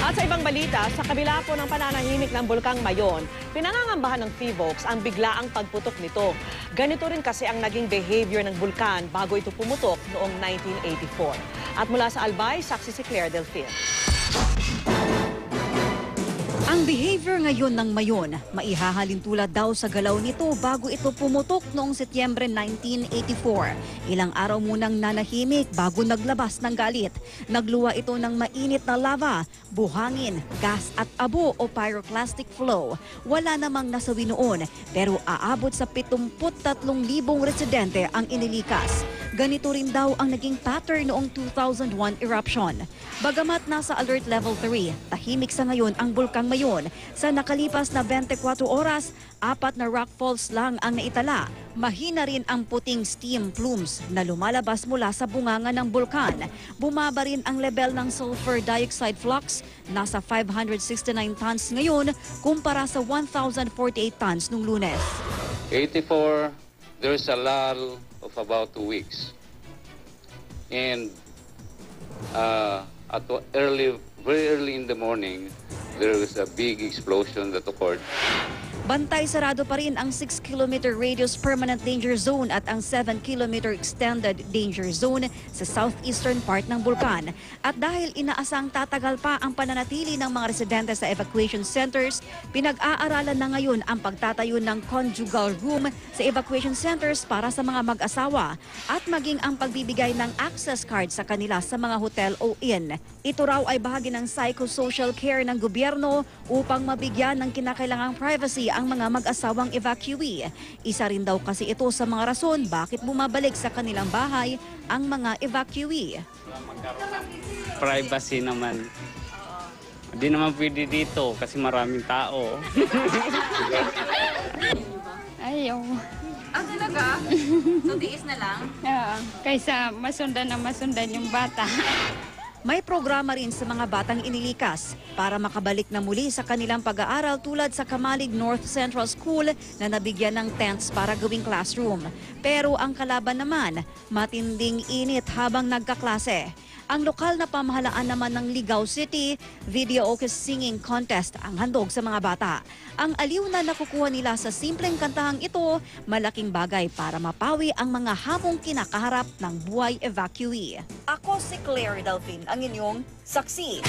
At sa ibang balita, sa kabila po ng pananahimik ng Bulkang Mayon, pinangangambahan ng PHIVOLCS ang biglaang pagputok nito. Ganito rin kasi ang naging behavior ng bulkan bago ito pumutok noong 1984. At mula sa Albay, saksi si Claire Delfin. Ang behavior ngayon ng Mayon, maihahalin tulad daw sa galaw nito bago ito pumutok noong Setyembre 1984. Ilang araw munang nanahimik bago naglabas ng galit. Nagluwa ito ng mainit na lava, buhangin, gas at abo o pyroclastic flow. Wala namang nasawi noon pero aabot sa 73,000 residente ang inilikas. Ganito rin daw ang naging pattern noong 2001 eruption. Bagamat nasa alert level 3, tahimik sa ngayon ang Bulkang Mayon. Sa nakalipas na 24 oras, 4 na rockfalls lang ang naitala. Mahina rin ang puting steam plumes na lumalabas mula sa bunganga ng bulkan. Bumaba rin ang level ng sulfur dioxide flux, nasa 569 tons ngayon kumpara sa 1,048 tons nung Lunes. 84, there's a lull of about 2 weeks. And very early in the morning, there was a big explosion that occurred. Bantay sarado pa rin ang 6-kilometer radius permanent danger zone at ang 7-kilometer extended danger zone sa southeastern part ng bulkan. At dahil inaasang tatagal pa ang pananatili ng mga residente sa evacuation centers, pinag-aaralan na ngayon ang pagtatayo ng conjugal room sa evacuation centers para sa mga mag-asawa at maging ang pagbibigay ng access card sa kanila sa mga hotel o inn. Ito raw ay bahagi ng psychosocial care ng gobyerno upang mabigyan ng kinakailangang privacy ang mga mag-asawang evacuee. Isa rin daw kasi ito sa mga rason bakit bumabalik sa kanilang bahay ang mga evacuee. Privacy naman. Hindi naman pwede dito kasi maraming tao. Ayaw. Ah, talaga? So, tiis na lang? Kaysa masundan yung bata. May programa rin sa mga batang inilikas para makabalik na muli sa kanilang pag-aaral tulad sa Kamalig North Central School na nabigyan ng tents para gawing classroom. Pero ang kalaban naman, matinding init habang nagkaklase. Ang lokal na pamahalaan naman ng Ligao City, video singing contest ang handog sa mga bata. Ang aliw na nakukuha nila sa simpleng kantahang ito, malaking bagay para mapawi ang mga hamong kinakaharap ng buhay evacuee. Ako si Claire Delfin, ang inyong saksi.